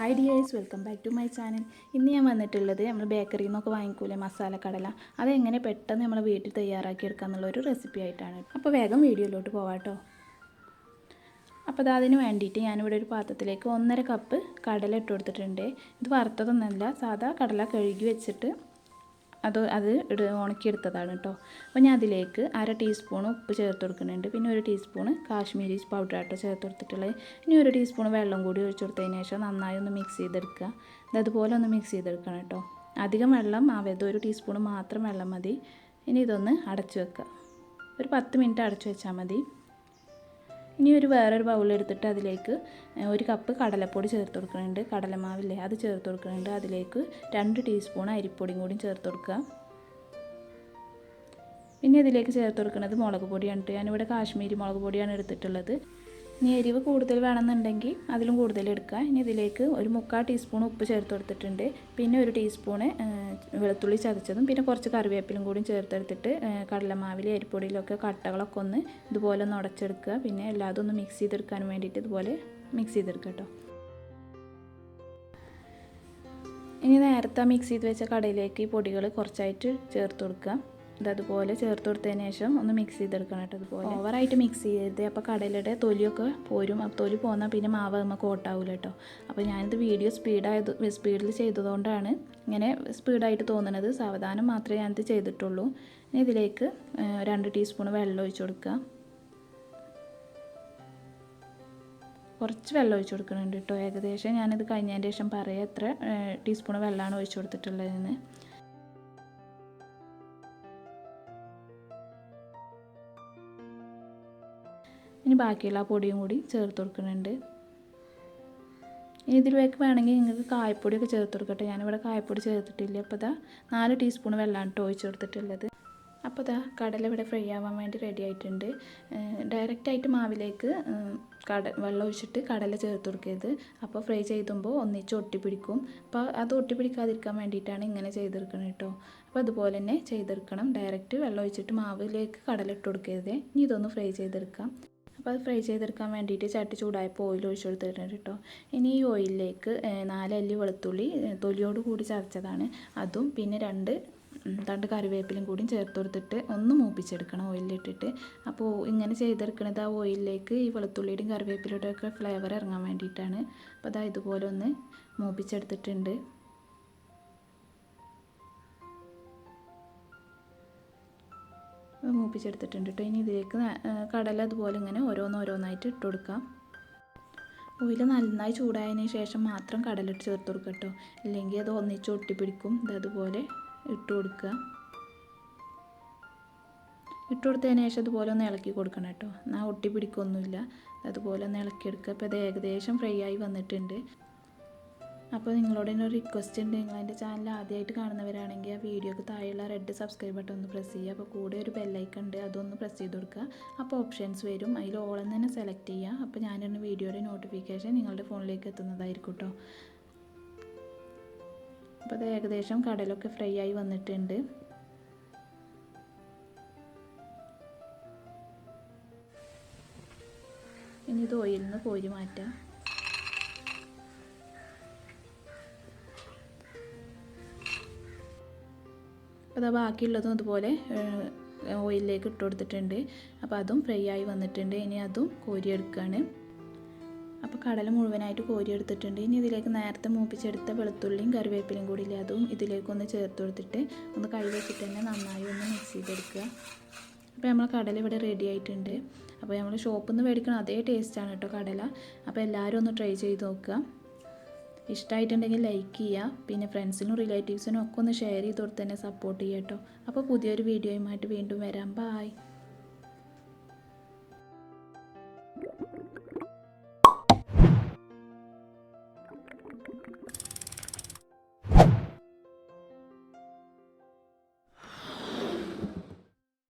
Hi dears, welcome back to my channel. ഇന്ന് ഞാൻ വന്നിട്ടുള്ളത് നമ്മൾ ബേക്കറിയിൽ നിന്നൊക്കെ വാങ്ങിക്കൂലേ മസാല കടല, അതെങ്ങനെ പെട്ടെന്ന് നമ്മൾ വീട്ടിൽ തയ്യാറാക്കി എടുക്കുക എന്നുള്ളൊരു റെസിപ്പി ആയിട്ടാണ്. അപ്പോൾ വേഗം വീഡിയോയിലോട്ട് പോവാട്ടോ. അപ്പോൾ അതിന് വേണ്ടിയിട്ട് ഞാനിവിടെ ഒരു പാത്രത്തിലേക്ക് 1.5 കപ്പ് കടല ഇട്ട് കൊടുത്തിട്ടുണ്ട്. ഇത് വറുത്തതൊന്നുമല്ല, സാധാ കടല കഴുകി വെച്ചിട്ട് അത് ഉണക്കിയെടുത്തതാണ് കേട്ടോ. അപ്പോൾ ഞാൻ അതിലേക്ക് 1/2 ടീസ്പൂൺ ഉപ്പ് ചേർത്ത് കൊടുക്കുന്നുണ്ട്. പിന്നെ 1 ടീസ്പൂൺ കാശ്മീരി പൗഡർ ആട്ടോ ചേർത്ത് കൊടുത്തിട്ടുള്ളത്. ഇനി 1 ടീസ്പൂൺ വെള്ളം കൂടി ഒഴിച്ച് കൊടുത്തതിന് ശേഷം നന്നായി ഒന്ന് മിക്സ് ചെയ്തെടുക്കുക. അതുപോലെ ഒന്ന് മിക്സ് ചെയ്തെടുക്കണം കേട്ടോ. അധികം വെള്ളം ആവരുത്, 1 ടീസ്പൂൺ മാത്രം വെള്ളം മതി. ഇനി ഇതൊന്ന് അടച്ചു വെക്കുക. ഒരു 10 മിനിറ്റ് അടച്ചു വെച്ചാൽ മതി. ഇനി വേറൊരു ബൗളെടുത്തിട്ട് അതിലേക്ക് 1 കപ്പ് കടലപ്പൊടി ചേർത്ത് കൊടുക്കുന്നുണ്ട്. കടലമാവില്ലേ, അത് ചേർത്ത് കൊടുക്കുന്നുണ്ട്. അതിലേക്ക് 2 ടീസ്പൂൺ അരിപ്പൊടിയും കൂടി ചേർത്ത് കൊടുക്കുക. പിന്നെ ഇതിലേക്ക് ചേർത്ത് കൊടുക്കുന്നത് മുളക് പൊടിയാണ്. ഞാനിവിടെ കാശ്മീരി മുളക് പൊടിയാണ് എടുത്തിട്ടുള്ളത്. ഇനി എരിവ് കൂടുതൽ വേണമെന്നുണ്ടെങ്കിൽ അതിലും കൂടുതൽ എടുക്കുക. ഇനി ഇതിലേക്ക് ഒരു 3/4 ടീസ്പൂൺ ഉപ്പ് ചേർത്ത് കൊടുത്തിട്ടുണ്ട്. പിന്നെ 1 ടീസ്പൂൺ വെളുത്തുള്ളി ചതച്ചതും പിന്നെ കുറച്ച് കറിവേപ്പിലും കൂടി ചേർത്തെടുത്തിട്ട് കടലമാവിലെ അരിപ്പൊടിയിലൊക്കെ കട്ടകളൊക്കെ ഒന്ന് ഇതുപോലെ ഒന്ന് ഉടച്ചെടുക്കുക. പിന്നെ എല്ലാതും ഒന്ന് മിക്സ് ചെയ്തെടുക്കാൻ വേണ്ടിയിട്ട് ഇതുപോലെ മിക്സ് ചെയ്തെടുക്കുക കേട്ടോ. ഇനി നേരത്തെ മിക്സ് ചെയ്ത് വെച്ച കടയിലേക്ക് ഈ പൊടികൾ കുറച്ചായിട്ട് ചേർത്ത് കൊടുക്കുക. അതുപോലെ ചേർത്ത് കൊടുത്തതിന് ശേഷം ഒന്ന് മിക്സ് ചെയ്തെടുക്കണം കേട്ടോ. അതുപോലെ ഓവറായിട്ട് മിക്സ് ചെയ്യരുത്, അപ്പോൾ കടലയുടെ തൊലിയൊക്കെ പോരും. അപ്പോൾ തൊലി പോന്നാൽ പിന്നെ മാവ് നമുക്ക് കോട്ടാവില്ല കേട്ടോ. അപ്പോൾ ഞാനിത് വീഡിയോ സ്പീഡിൽ ചെയ്തതുകൊണ്ടാണ് ഇങ്ങനെ സ്പീഡായിട്ട് തോന്നുന്നത്. സാവധാനം മാത്രമേ ഞാനിത് ചെയ്തിട്ടുള്ളൂ. ഇനി ഇതിലേക്ക് 2 ടീസ്പൂൺ വെള്ളം ഒഴിച്ച് കൊടുക്കുക. കുറച്ച് വെള്ളം ഒഴിച്ച് കൊടുക്കുന്നുണ്ട് കേട്ടോ. ഏകദേശം ഞാനിത് കഴിഞ്ഞതിന് ശേഷം പറയാം എത്ര ടീസ്പൂൺ വെള്ളമാണ് ഒഴിച്ച് കൊടുത്തിട്ടുള്ളതെന്ന്. ഇനി ബാക്കിയുള്ള പൊടിയും കൂടി ചേർത്ത് കൊടുക്കുന്നുണ്ട്. ഇനി ഇതിലേക്ക് വേണമെങ്കിൽ നിങ്ങൾക്ക് കായപ്പൊടിയൊക്കെ ചേർത്ത് കൊടുക്കട്ടെ. ഞാനിവിടെ കായപ്പൊടി ചേർത്തിട്ടില്ല. അപ്പോൾ 4 ടീസ്പൂൺ വെള്ളമാണ് കേട്ടോ ഒഴിച്ച് കൊടുത്തിട്ടുള്ളത്. അപ്പോൾ കടല ഇവിടെ ഫ്രൈ ആവാൻ വേണ്ടി റെഡി ആയിട്ടുണ്ട്. ഡയറക്റ്റായിട്ട് മാവിലേക്ക് വെള്ളം ഒഴിച്ചിട്ട് കടല ചേർത്ത് കൊടുക്കരുത്. അപ്പോൾ ഫ്രൈ ചെയ്യുമ്പോൾ ഒന്നിച്ച് ഒട്ടിപ്പിടിക്കും. അപ്പോൾ അത് ഒട്ടിപ്പിടിക്കാതിരിക്കാൻ വേണ്ടിയിട്ടാണ് ഇങ്ങനെ ചെയ്തെടുക്കണം കേട്ടോ. അപ്പോൾ അതുപോലെ തന്നെ ചെയ്തെടുക്കണം. ഡയറക്റ്റ് വെള്ളം ഒഴിച്ചിട്ട് മാവിലേക്ക് കടല ഇട്ട് കൊടുക്കരുത്. ഇനി ഇതൊന്ന് ഫ്രൈ ചെയ്തെടുക്കാം. അപ്പോൾ അത് ഫ്രൈ ചെയ്തെടുക്കാൻ വേണ്ടിയിട്ട് ചട്ടി ചൂടായപ്പോൾ ഓയിൽ ഒഴിച്ച് കൊടുത്തിട്ടുണ്ട് കേട്ടോ. ഇനി ഈ ഓയിലിലേക്ക് 4 അല്ലി വെളുത്തുള്ളി തൊലിയോട് കൂടി ചതച്ചതാണ് അതും പിന്നെ 2 കറിവേപ്പിലും കൂടി ചേർത്ത് കൊടുത്തിട്ട് ഒന്ന് മൂപ്പിച്ചെടുക്കണം ഓയിലിട്ടിട്ട്. അപ്പോൾ ഇങ്ങനെ ചെയ്തെടുക്കണത് ആ ഓയിലിലേക്ക് ഈ വെളുത്തുള്ളിയുടെയും കറിവേപ്പിലയുടെ ഒക്കെ ഫ്ലേവർ ഇറങ്ങാൻ വേണ്ടിയിട്ടാണ്. അപ്പോൾ ഇതുപോലെ ഒന്ന് മൂപ്പിച്ചെടുത്തിട്ടുണ്ട്. മൂപ്പിച്ചെടുത്തിട്ടുണ്ട് കേട്ടോ. ഇനി ഇതിലേക്ക് കടല അതുപോലെ ഇങ്ങനെ ഓരോന്നായിട്ട് ഇട്ട് കൊടുക്കാം. ഓയിൽ നന്നായി ചൂടായതിന് ശേഷം മാത്രം കടലിട്ട് ചേർത്ത് കൊടുക്കുക കേട്ടോ. ഇല്ലെങ്കിൽ അത് ഒന്നിച്ച് ഒട്ടിപ്പിടിക്കും. അതുപോലെ ഇട്ട് കൊടുക്കുക. ഇട്ട് കൊടുത്തതിന് ശേഷം അതുപോലെ ഒന്ന് ഇളക്കി കൊടുക്കണം കേട്ടോ. എന്നാൽ ഒട്ടിപ്പിടിക്കൊന്നുമില്ല. അതുപോലെ ഒന്ന് ഇളക്കിയെടുക്കുക. അപ്പോൾ ഇത് ഏകദേശം ഫ്രൈ ആയി വന്നിട്ടുണ്ട്. അപ്പോൾ നിങ്ങളോട് ഒരു റിക്വസ്റ്റ് ഉണ്ട്. നിങ്ങൾ എൻ്റെ ചാനൽ ആദ്യമായിട്ട് കാണുന്നവരാണെങ്കിൽ ആ വീഡിയോക്ക് താഴെയുള്ള റെഡ് സബ്സ്ക്രൈബ് ബട്ടൺ ഒന്ന് പ്രസ് ചെയ്യുക. അപ്പോൾ കൂടെ ഒരു ബെല്ലൈക്കൺ ഉണ്ട്, അതൊന്ന് പ്രസ് ചെയ്ത് കൊടുക്കുക. അപ്പോൾ ഓപ്ഷൻസ് വരും, അതിൽ ഓളെന്ന് തന്നെ സെലക്ട് ചെയ്യുക. അപ്പോൾ ഞാനിടുന്ന വീഡിയോയുടെ നോട്ടിഫിക്കേഷൻ നിങ്ങളുടെ ഫോണിലേക്ക് എത്തുന്നതായിരിക്കും കേട്ടോ. അപ്പോൾ അത് ഏകദേശം കടലൊക്കെ ഫ്രൈ ആയി വന്നിട്ടുണ്ട്. ഇനി ഇത് ഓയിലിൽ നിന്ന് കോരി മാറ്റാം. അപ്പോൾ ബാക്കിയുള്ളതും അതുപോലെ ഓയിലിലേക്ക് ഇട്ട് കൊടുത്തിട്ടുണ്ട്. അപ്പോൾ അതും ഫ്രൈ ആയി വന്നിട്ടുണ്ട്. ഇനി അതും കോരിയെടുക്കുകയാണ്. അപ്പോൾ കടല മുഴുവനായിട്ട് കോരിയെടുത്തിട്ടുണ്ട്. ഇനി ഇതിലേക്ക് നേരത്തെ മൂപ്പിച്ചെടുത്ത വെളുത്തുള്ളിയും കറിവേപ്പിലയും കൂടി ഇല്ലേ, അതും ഇതിലേക്കൊന്ന് ചേർത്ത് കൊടുത്തിട്ട് ഒന്ന് കൈ വെച്ചിട്ട് തന്നെ നന്നായി ഒന്ന് മിക്സ് ചെയ്തെടുക്കുക. അപ്പോൾ നമ്മൾ കടല ഇവിടെ റെഡി ആയിട്ടുണ്ട്. അപ്പോൾ നമ്മൾ ഷോപ്പിൽ നിന്ന് മേടിക്കണം അതേ ടേസ്റ്റാണ് കേട്ടോ കടല. അപ്പോൾ എല്ലാവരും ഒന്ന് ട്രൈ ചെയ്ത് നോക്കുക. ഇഷ്ടമായിട്ടുണ്ടെങ്കിൽ ലൈക്ക് ചെയ്യുക. പിന്നെ ഫ്രണ്ട്സിനും റിലേറ്റീവ്സിനും ഒക്കെ ഒന്ന് ഷെയർ ചെയ്ത് കൊടുത്ത് തന്നെ സപ്പോർട്ട് ചെയ്യുക കേട്ടോ. അപ്പോൾ പുതിയൊരു വീഡിയോയുമായിട്ട് വീണ്ടും വരാം. ബൈ.